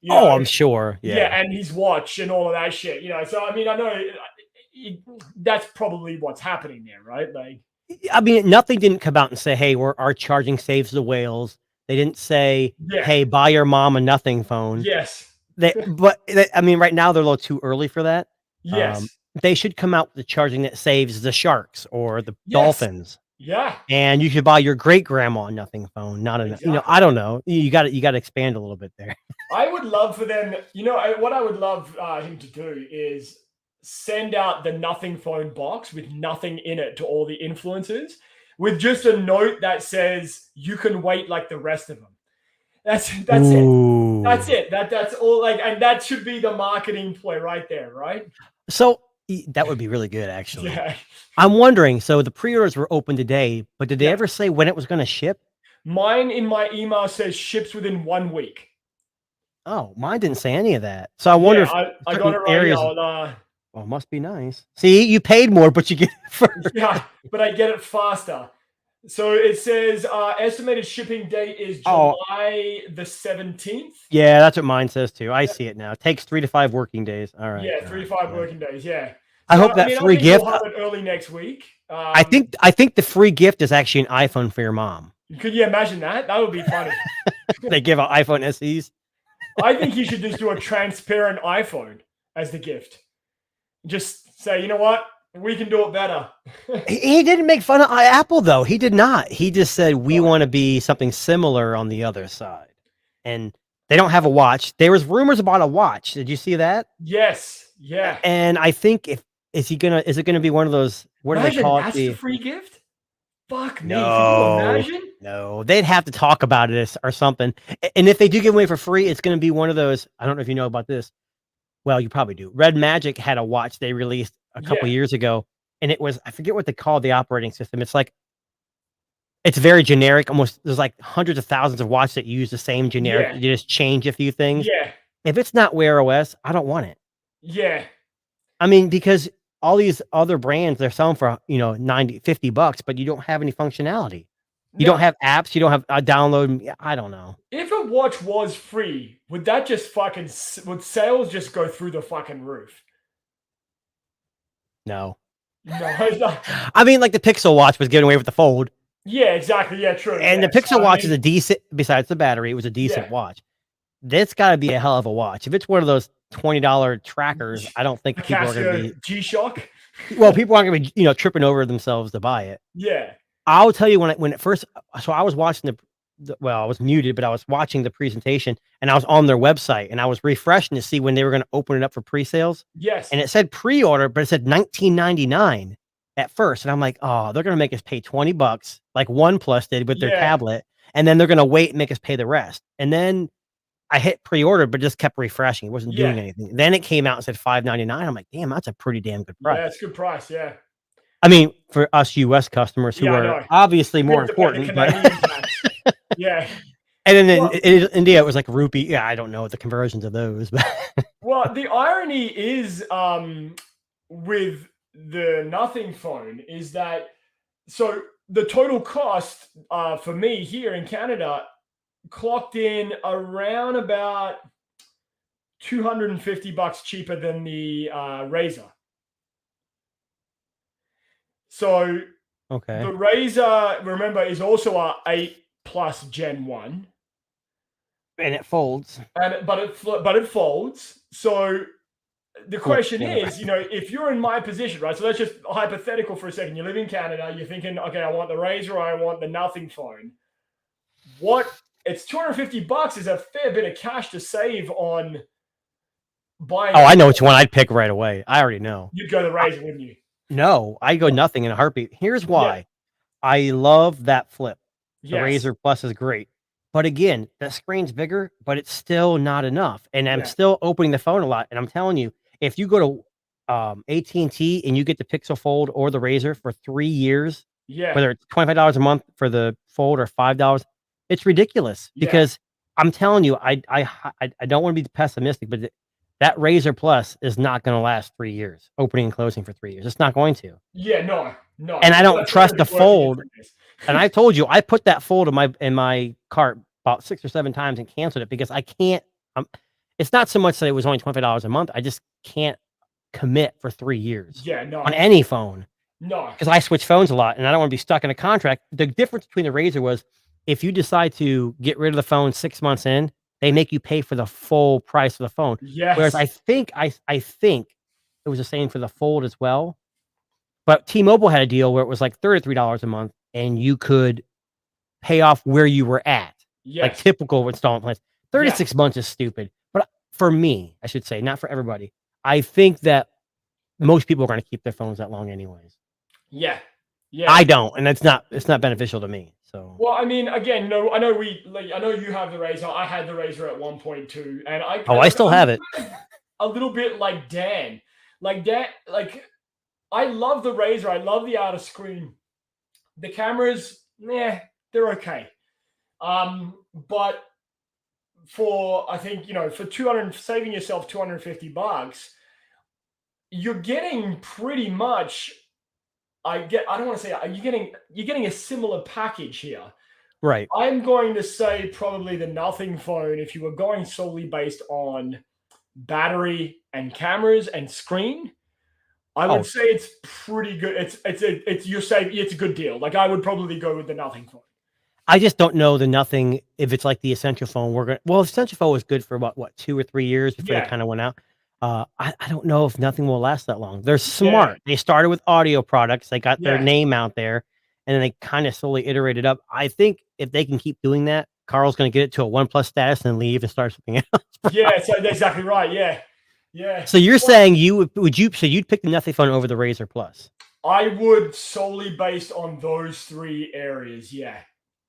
You Oh, know, I'm sure. Yeah. and his watch and all of that shit. You know, so I mean, I know that's probably what's happening there, right? Like, I mean, nothing didn't come out and say, "Hey, our charging saves the whales." They didn't say, yeah, "Hey, buy your mom a nothing phone." yes, I mean, right now they're a little too early for that. Um, yes, they should come out with the charging that saves the sharks or the yes, dolphins, yeah, and you should buy your great grandma a nothing phone, not a I exactly. don't know. You got to expand a little bit there. I would love for them, what I would love him to do is send out the nothing phone box with nothing in it to all the influencers with just a note that says you can wait like the rest of them. That's it. That's Ooh. it. That's all like, and that should be the marketing play right there, right? So that would be really good, actually. Yeah. I'm wondering. So the pre-orders were open today, but did they Yeah. ever say when it was going to ship? Mine in my email says ships within 1 week. Oh, mine didn't say any of that. So I wonder Yeah, if I got certain it right here. areas. I'll, Oh, must be nice. See, you paid more, but you get it first. yeah, but I get it faster. So it says estimated shipping date is Oh, July the 17th. yeah, that's what mine says too. I see it now. It takes 3 to 5 working days. All right. Yeah, All 3 to 5 right. working days. Yeah. I So hope I that mean, I free think we'll gift. have it early next week. I think the free gift is actually an iPhone for your mom. Could you imagine that? That would be funny. They give out iPhone SEs. I think you should just do a transparent iPhone as the gift. Just say, you know what? We can do it better. He didn't make fun of Apple though. He did not. He just said we No. want to be something similar on the other side. And they don't have a watch. There was rumors about a watch. Did you see that? Yes. Yeah. And I think if is it gonna be one of those, what do they Imagine call it? that's the free gift. Fuck me. Could you No. imagine? No. They'd have to talk about it or something. And if they do give away for free, it's gonna be one of those. I don't know if you know about this. Well, you probably do. Red Magic had a watch they released a couple Yeah. years ago, and it was, I forget what they call the operating system. It's very generic. Almost there's like hundreds of thousands of watches that use the same generic. Yeah. You just change a few things. Yeah. If it's not Wear OS, I don't want it. Yeah. I mean, because all these other brands, they're selling for, 90, $50, but you don't have any functionality. You don't No. have apps. You don't have a download. I don't know. If a watch was free, would that just fucking would sales just go through the fucking roof? No. No, it's not. I mean, like the Pixel Watch was given away with the Fold, Yeah, exactly. Yeah, true. and the Yes. Pixel I Watch is mean, a decent. Besides the battery, it was a decent yeah. watch. That's got to be a hell of a watch. If it's one of those $20 trackers, I don't think A people are going to Casio be. G-Shock. Well, people aren't going to be, tripping over themselves to buy it. Yeah. I'll tell you when it first. So I was watching I was muted, but I was watching the presentation, and I was on their website, and I was refreshing to see when they were going to open it up for pre-sales, Yes. and it said pre-order, but it said $19.99 at first, and I'm like, oh, they're going to make us pay $20 like OnePlus did with their Yeah. tablet, and then they're going to wait and make us pay the rest. And then I hit pre-order, but just kept refreshing. It wasn't doing anything. Then it came out and said $5.99. I'm like, damn, that's a pretty damn good price. Yeah, it's a good price. Yeah. I mean, for us US customers who Yeah, I are know. obviously We more have to pay the important, but Canadian tax. Yeah. and then Well- in India it was like rupee. Yeah, I don't know the conversions of those, but Well, the irony is with the nothing phone is that so the total cost for me here in Canada clocked in around about $250 cheaper than the Razer. So okay. the Razer, remember, is also a 8 Plus Gen 1. And it folds. But it folds. So the question whatever. is, if you're in my position, right? So let's just hypothetical for a second. You live in Canada. You're thinking, okay, I want the Razer or I want the nothing phone. It's $250 is a fair bit of cash to save on buying. Oh, I know which one I'd pick right away. I already know. You'd go the Razer, wouldn't you? No, I go nothing in a heartbeat. Here's why. I love that flip. The Yes. Razer Plus is great. But again, that screen's bigger, but it's still not enough. And I'm Yeah. still opening the phone a lot. And I'm telling you, if you go to AT&T and you get the Pixel Fold or the Razer for 3 years, Yeah. whether it's $25 a month for the Fold or $5, it's ridiculous. Yeah. Because I'm telling you, I don't want to be pessimistic, but that Razer Plus is not going to last 3 years, opening and closing for 3 years. It's not going to. Yeah, no. And I don't That's trust gonna the be working Fold. for this. And I told you, I put that Fold in my cart about 6 or 7 times and canceled it because I can't. it's not so much that it was only $25 a month. I just can't commit for 3 years Yeah, no, on any phone no. because I switch phones a lot and I don't want to be stuck in a contract. The difference between the Razor was if you decide to get rid of the phone 6 months in, they make you pay for the full price of the phone. Whereas Yes. I think it was the same for the Fold as well. But T-Mobile had a deal where it was like $33 a month and you could pay off where you were at. Like Yes. typical installment plans. 36 months is stupid. But for me, I should say, not for everybody. I think that most people are going to keep their phones that long anyways. Yeah. Yeah. I don't, and it's not beneficial to me. So Well, I mean, again, no, I know I know you have the Razor. I had the Razor at 1.2, and I still have it. A little bit like Dan. Like I love the Razor. I love the outer screen. The cameras, they're okay. But for I think for saving yourself $250, you're getting pretty much. I don't want to say you're getting a similar package here. Right. I'm going to say probably the Nothing phone if you were going solely based on battery and cameras and screen. I would say it's pretty good. It's a good deal. Like I would probably go with the Nothing phone. I just don't know the Nothing if it's like the Essential phone. Essential phone was good for what 2 or 3 years before they kind of went out. I don't know if Nothing will last that long. They're smart. They started with audio products. They got their name out there, and then they kind of slowly iterated up. I think if they can keep doing that, Carl's going to get it to a OnePlus status and leave and start something else. Yeah, so that's exactly right. Yeah, yeah. So you're saying you'd pick the Nothing phone over the Razr Plus? I would solely based on those 3 areas. Yeah,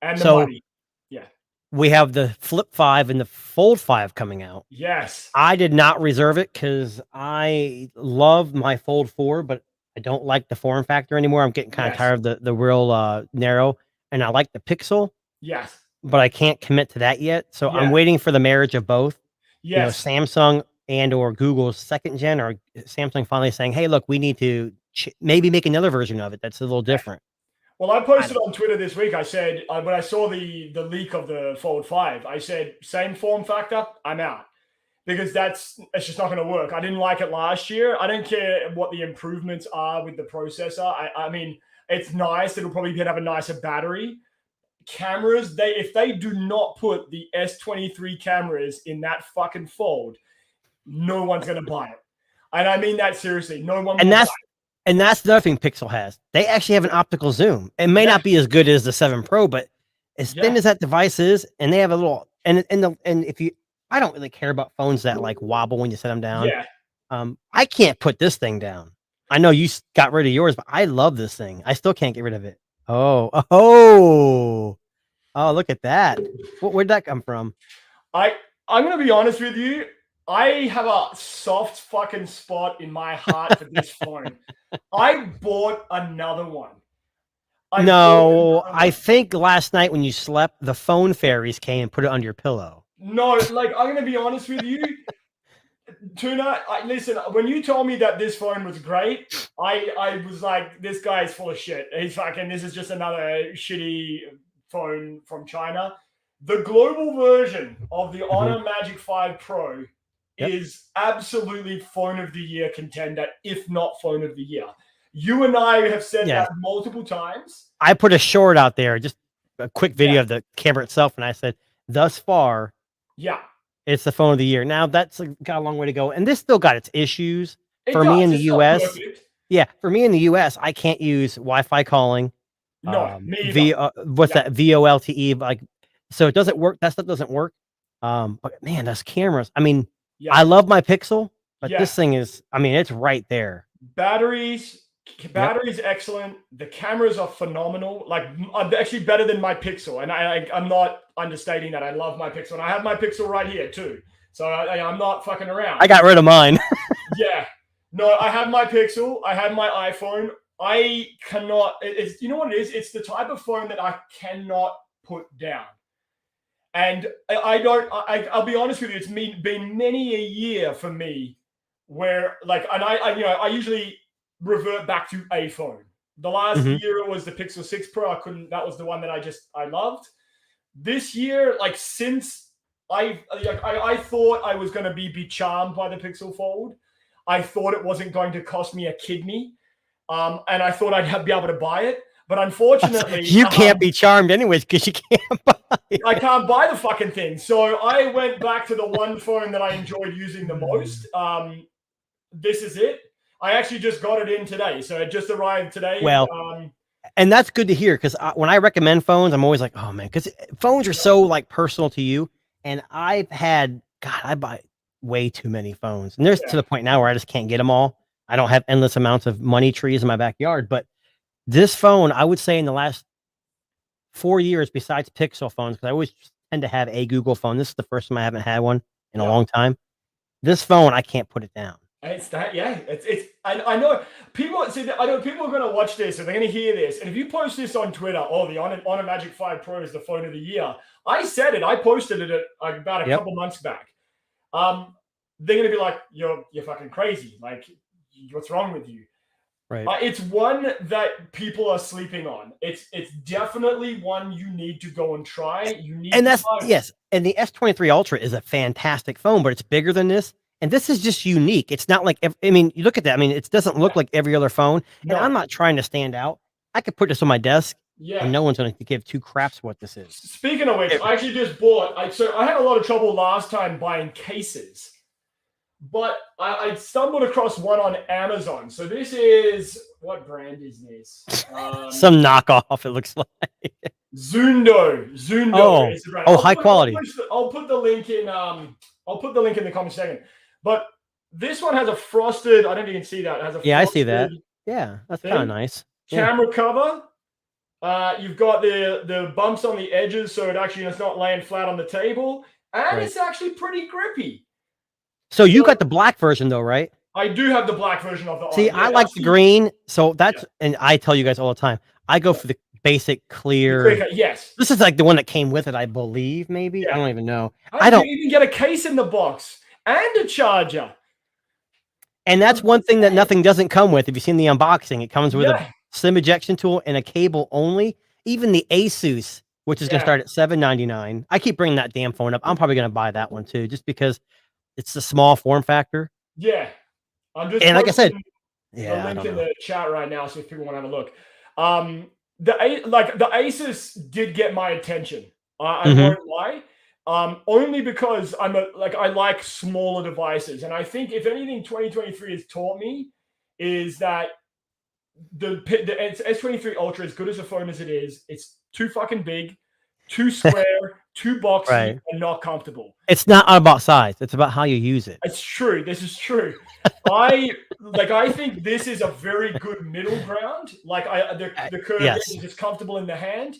and the money. Yeah. We have the Flip 5 and the Fold 5 coming out. Yes. I did not reserve it because I love my Fold 4, but I don't like the form factor anymore. I'm getting kind of tired of the real narrow, and I like the Pixel. Yes. But I can't commit to that yet. So I'm waiting for the marriage of both. Yes. Samsung and or Google's 2nd gen, or Samsung finally saying, hey, look, we need to maybe make another version of it that's a little different. Well, I posted on Twitter this week. I said when I saw the leak of the Fold 5, I said same form factor, I'm out because it's just not going to work. I didn't like it last year. I don't care what the improvements are with the processor. I mean, it's nice. It'll probably have a nicer battery. Cameras, if they do not put the S23 cameras in that fucking Fold, no one's going to buy it. And I mean that seriously. No one. And that's the other thing Pixel has. They actually have an optical zoom. It may not be as good as the 7 Pro, but as thin as that device is, and they have a little and if you, I don't really care about phones that like wobble when you set them down. Yeah. I can't put this thing down. I know you got rid of yours, but I love this thing. I still can't get rid of it. Oh, look at that. Where'd that come from? I'm going to be honest with you. I have a soft fucking spot in my heart for this phone. I bought another one. I think last night when you slept, the phone fairies came and put it under your pillow. No, like I'm going to be honest with you. Tuna, listen, when you told me that this phone was great, I was like, this guy is full of shit. He's fucking, this is just another shitty phone from China. The global version of the Honor Magic 5 Pro is absolutely phone of the year contender, if not phone of the year. You and I have said that multiple times. I put a short out there, just a quick video of the camera itself, and I said, thus far, it's the phone of the year. Now that's got a long way to go, and this still got its issues. For me in the US, for me in the US, I can't use Wi-Fi calling. No, me what's that? VoLTE, like, so it doesn't work. That stuff doesn't work. But man, those cameras. I mean, I love my Pixel, but this thing is, I mean, it's right there. Batteries excellent. The cameras are phenomenal. Like, actually better than my Pixel. And I'm not understating that. I love my Pixel. And I have my Pixel right here too. So I'm not fucking around. I got rid of mine. No, I have my Pixel. I have my iPhone. I cannot, you know what it is? It's the type of phone that I cannot put down. And I'll be honest with you, it's been many a year for me where like, and I usually revert back to a phone. The last year it was the Pixel 6 Pro. That was the one that I loved. This year, like since I thought I was going to be charmed by the Pixel Fold. I thought it wasn't going to cost me a kidney, and I thought I'd be able to buy it. But unfortunately, you can't be charmed anyways because you can't buy it. I can't buy the fucking thing. So I went back to the one phone that I enjoyed using the most. This is it. I actually just got it in today, so it just arrived today. Well, and that's good to hear because when I recommend phones, I'm always like, oh man, because phones are so like personal to you. And I've had, God, I buy way too many phones, and there's to the point now where I just can't get them all. I don't have endless amounts of money trees in my backyard, but this phone, I would say in the last 4 years, besides Pixel phones, because I always tend to have a Google phone. This is the first time I haven't had one in a long time. This phone, I can't put it down. It's that, yeah. It's. I know people. See, I know people are going to watch this and they're going to hear this. And if you post this on Twitter, oh, the Honor Magic 5 Pro is the phone of the year. I said it. I posted it about a couple months back. They're going to be like, you're fucking crazy. Like, what's wrong with you? Right. It's one that people are sleeping on. It's definitely one you need to go and try. You need, and that's yes. And the S23 Ultra is a fantastic phone, but it's bigger than this. And this is just unique. It's not like, I mean, you look at that. I mean, it doesn't look like every other phone. No. And I'm not trying to stand out. I could put this on my desk, and no one's going to give two craps what this is. Speaking of which, I actually just bought. So I had a lot of trouble last time buying cases, but I stumbled across one on Amazon. So this is, what brand is this? Some knockoff. It looks like Zundo. Oh, is the brand. High quality. I'll put the link in. I'll put the link in the comment second. But this one has a frosted. I don't know if you can see that. It has a I see that. Yeah, that's kind of nice. Camera cover. You've got the bumps on the edges, so it actually is not laying flat on the table, and it's actually pretty grippy. So you got the black version though, right? I do have the black version of the. See, I like the green, so that's and I tell you guys all the time. I go for the basic clear. Yes. This is like the one that came with it, I believe. Maybe I don't even know. I don't even get a case in the box and a charger. And that's one thing that nothing doesn't come with. If you've seen the unboxing, it comes with a SIM ejection tool and a cable only. Even the Asus, which is going to start at $799. I keep bringing that damn phone up. I'm probably going to buy that one too, just because it's the small form factor. Yeah, I'm just like I said, the link in the chat right now, so if people want to have a look. The Asus did get my attention. I won't lie. Only because I like smaller devices, and I think if anything 2023 has taught me is that the S23 Ultra, as good as a phone as it is, it's too fucking big, too square, too boxy, and not comfortable. It's not about size; it's about how you use it. It's true. This is true. I think this is a very good middle ground. The curve is just comfortable in the hand.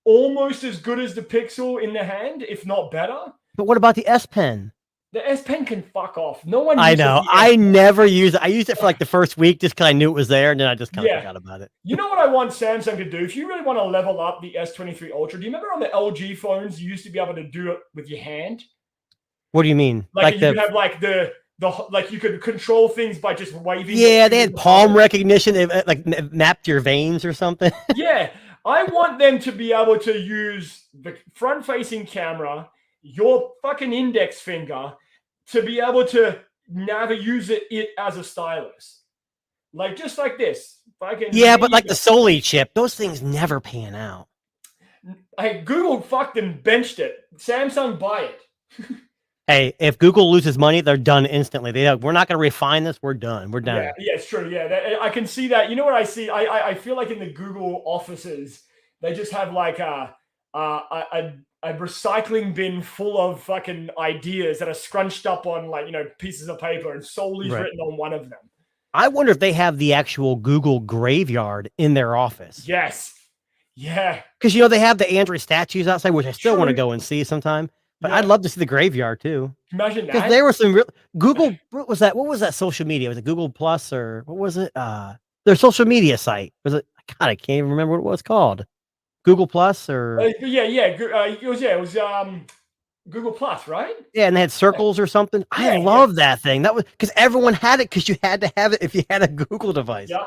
Almost as good as the Pixel in the hand, if not better. But what about the S Pen? The S Pen can fuck off. No one. I know. I never use it. I used it for like the first week just because I knew it was there, and then I just kind of forgot about it. You know what I want Samsung to do? If you really want to level up the S23 Ultra, do you remember on the LG phones you used to be able to do it with your hand? What do you mean? Like you could have like you could control things by just waving. Yeah, they had palm recognition. They like mapped your veins or something. Yeah. I want them to be able to use the front-facing camera, your fucking index finger, to be able to never use it as a stylus. Like, just like this. But like the Soli chip, those things never pan out. Google fucked and benched it. Samsung, buy it. Hey, if Google loses money, they're done instantly. We're not going to refine this. We're done. We're done. Yeah, it's true. Yeah, I can see that. You know what I see? I feel like in the Google offices, they just have like a recycling bin full of fucking ideas that are scrunched up on pieces of paper and solely written on one of them. I wonder if they have the actual Google graveyard in their office. Yes. Yeah. Because they have the Android statues outside, which I still want to go and see sometime. But I'd love to see the graveyard too. Imagine that. Because there were some real Google. What was that? What was that social media? Was it Google Plus or what was it? Their social media site. Was it? God, I can't even remember what it was called. Google Plus or it was Google Plus, right? Yeah, and they had circles or something. I love that thing. That was because everyone had it because you had to have it if you had a Google device. Yeah.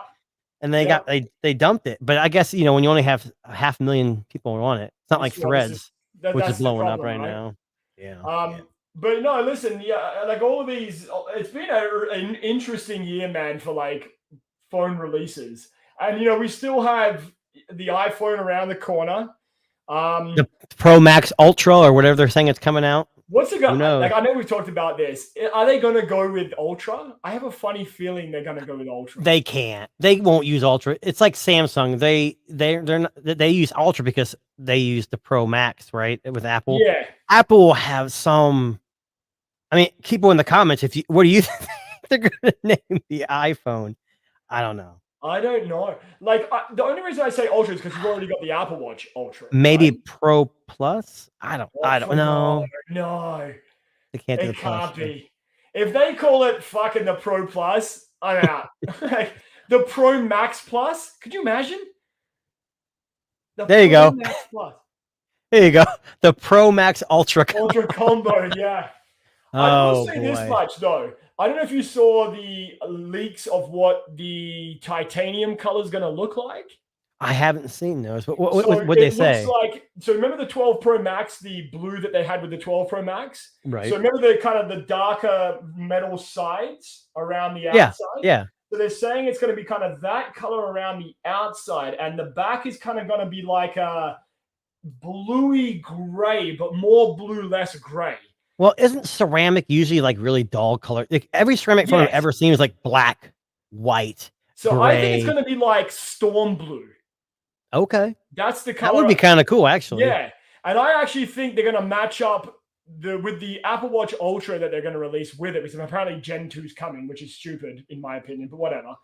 And they dumped it. But I guess when you only have 500,000 people on it, it's not like Threads, which is blowing up right now. Yeah. But no, listen, yeah, like all of these, it's been an interesting year, man, for like phone releases. And we still have the iPhone around the corner. The Pro Max Ultra or whatever they're saying it's coming out. What's it Who going? knows? Like, I know we've talked about this. Are they going to go with Ultra? I have a funny feeling they're going to go with Ultra. They can't. They won't use Ultra. It's like Samsung. They're not, they use Ultra because they use the Pro Max, right? With Apple. Yeah. Apple will have some. I mean, people in the comments, what do you think they're going to name the iPhone? I don't know. I don't know. Like, the only reason I say Ultra is because you've already got the Apple Watch Ultra. Maybe right? Pro Plus. I don't know. No, They can't do it the Plus. can't be. If they call it fucking the Pro Plus, I'm out. Like, the Pro Max Plus. Could you imagine? There you go. Max Plus. There you go. The Pro Max Ultra. Ultra combo, yeah. I will say this much though. I don't know if you saw the leaks of what the titanium color is going to look like. I haven't seen those. But what they say? Looks like, so remember the 12 Pro Max, the blue that they had with the 12 Pro Max? Right. So remember the kind of the darker metal sides around the outside? Yeah. So they're saying it's going to be kind of that color around the outside, and the back is kind of going to be like a bluey gray, but more blue, less gray. Well, isn't ceramic usually like really dull color? Like every ceramic phone I've ever seen is like black, white. So gray. I think it's going to be like storm blue. Okay. That's the color. That would be kind of cool, actually. Yeah. And I actually think they're going to match up with the Apple Watch Ultra that they're going to release with it, because apparently Gen 2 is coming, which is stupid in my opinion, but whatever.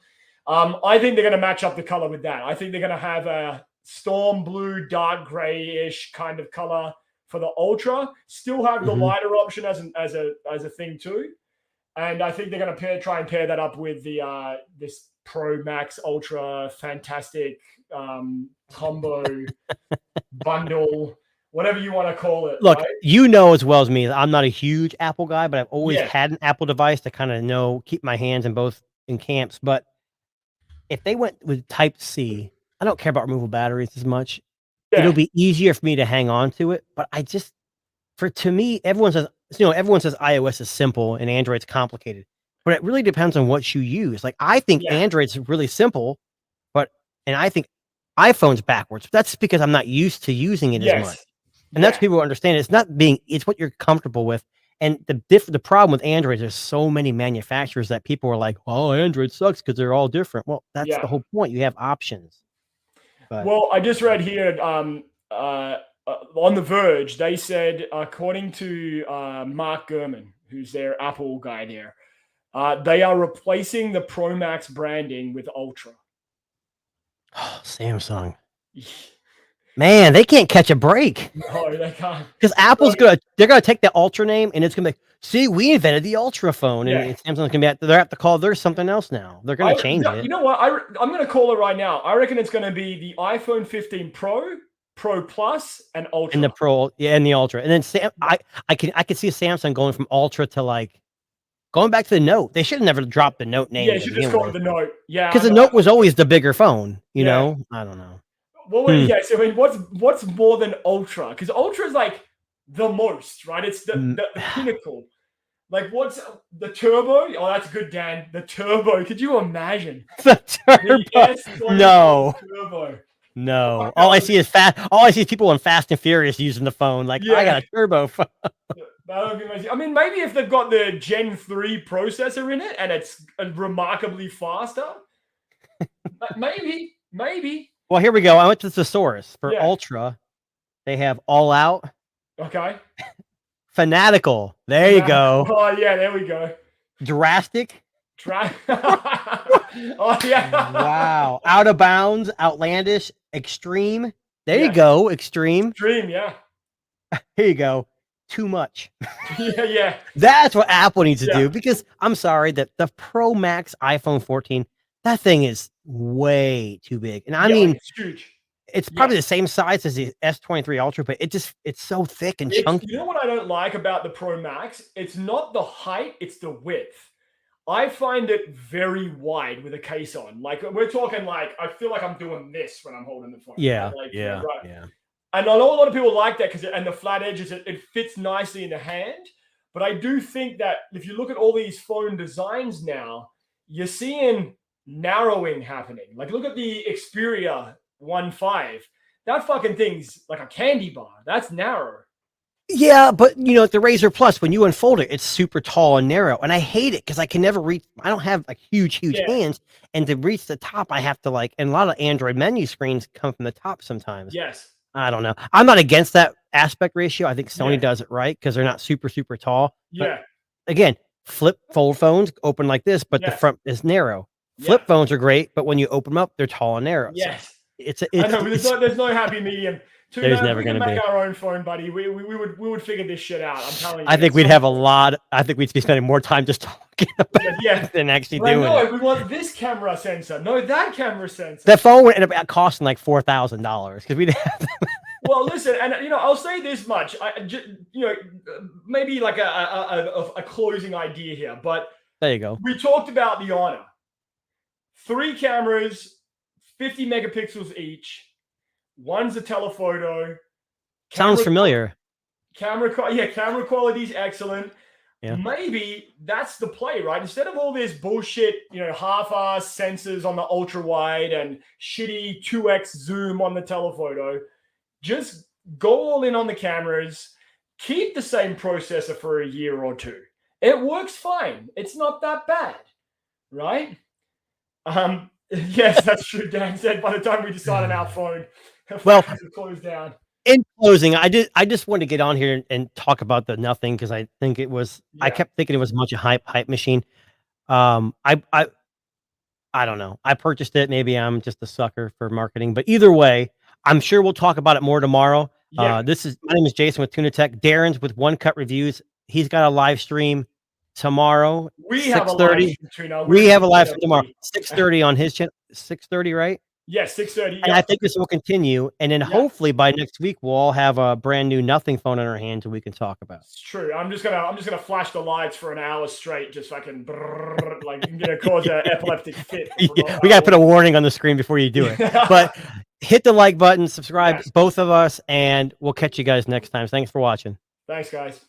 I think they're going to match up the color with that. I think they're going to have a storm blue, dark grayish kind of color for the Ultra. Still have the lighter option as a thing too. And I think they're going to try and pair that up with the this Pro Max Ultra fantastic combo bundle, whatever you want to call it. Look, right? you know as well as me, I'm not a huge Apple guy, but I've always had an Apple device to kind of keep my hands in camps. But if they went with Type C, I don't care about removable batteries as much. Yeah. It'll be easier for me to hang on to it. But to me, everyone says iOS is simple and Android's complicated. But it really depends on what you use. Like, I think Android's really simple, and I think iPhone's backwards. That's because I'm not used to using it as much. And that's people understand. It's what you're comfortable with. And the problem with Android is there's so many manufacturers that people are like, oh, Android sucks because they're all different. Well, that's the whole point. You have options. But, well, I just read here on The Verge, they said, according to Mark Gurman, who's their Apple guy there, they are replacing the Pro Max branding with Ultra. Oh, Samsung. Man, they can't catch a break. No, they can't. Because Apple's they're gonna take the Ultra name and it's gonna be, see, we invented the Ultra phone, and Samsung's gonna be to call theirs something else now. They're gonna change it. You know what? I'm gonna call it right now. I reckon it's gonna be the iPhone 15 Pro, Pro Plus, and Ultra. And the Pro, and the Ultra, and then I can see Samsung going from Ultra to going back to the Note. They should have never dropped the Note name. Yeah, you should just call it the Note. Yeah, because the Note was always the bigger phone. You know, I don't know. Well, so I mean, what's more than Ultra? Because Ultra is like the most, right? It's the pinnacle. Like, what's the Turbo? Oh, that's good, Dan. The Turbo. Could you imagine? The Turbo. No. Turbo. No. All I see is people in Fast and Furious using the phone. Like, I got a Turbo phone. That would be amazing. I mean, maybe if they've got the Gen 3 processor in it and it's remarkably faster, maybe. Well, here we go. I went to the thesaurus for Ultra. They have All Out. Okay. Fanatical. There you go. Oh, yeah, there we go. Drastic. Oh, yeah. Wow. Out of bounds, outlandish, extreme. There you go. Extreme. Extreme, yeah. Here you go. Too much. Yeah. That's what Apple needs to do, because I'm sorry that the Pro Max iPhone 14, that thing is way too big. And I mean, it's huge. It's probably the same size as the S23 Ultra, but it's so thick and chunky. You know what I don't like about the Pro Max? It's not the height, it's the width. I find it very wide with a case on. Like, we're talking I feel like I'm doing this when I'm holding the phone. Yeah, right? yeah. And I know a lot of people like that because and the flat edges, it fits nicely in the hand. But I do think that if you look at all these phone designs now, you're seeing narrowing happening. Like look at the Xperia 1.5. That fucking thing's like a candy bar. That's narrow. Yeah, but you know, the Razor Plus, when you unfold it, it's super tall and narrow, and I hate it because I can never reach. I don't have like huge Yeah. hands, and to reach the top, I have to like. And a lot of Android menu screens come from the top sometimes. Yes. I don't know. I'm not against that aspect ratio. I think Sony Yeah. does it right because they're not super tall. Yeah. But again, fold phones open like this, but the Yes. front is narrow. Flip Yeah. phones are great, but when you open them up, they're tall and narrow. Yes. So I know, but there's no happy medium. There's Tuna, never we can gonna make be. our own phone, buddy. We would figure this shit out. I'm telling you. I think we'd have a lot. I think we'd be spending more time just talking about Yeah. it than actually Like, doing no, it. we want this camera sensor. No, that camera sensor. That phone would end up costing like $4,000 because we'd have. Well, listen, and you know, I'll say this much. Maybe like a closing idea here, but There you go. we talked about the Honor. 3 cameras, 50 megapixels each. One's a telephoto. Sounds familiar. Camera quality is excellent. Yeah. Maybe that's the play, right? Instead of all this bullshit, half-ass sensors on the ultra wide and shitty 2x zoom on the telephoto, just go all in on the cameras. Keep the same processor for a year or two. It works fine. It's not that bad, right? Yes, that's true. Dan said by the time we decide on our phone, well, close down. In closing, I just wanted to get on here and talk about the Nothing because I think it was. Yeah. I kept thinking it was much a hype machine. I don't know. I purchased it. Maybe I'm just a sucker for marketing, but either way, I'm sure we'll talk about it more tomorrow. Yeah. My name is Jason with Tuna Tech. Darren's with One Cut Reviews. He's got a live stream tomorrow. We have a live stream. We have a live stream tomorrow. 6:30 on his channel. 6:30, right? Yes, 6:30. And I think this will continue. And then hopefully by next week we'll all have a brand new Nothing phone in our hands that we can talk about. It's true. I'm just gonna flash the lights for an hour straight, just so I can cause an epileptic fit. Yeah, we gotta put a warning on the screen before you do it. But hit the like button, subscribe, both of us, and we'll catch you guys next time. Thanks for watching. Thanks, guys.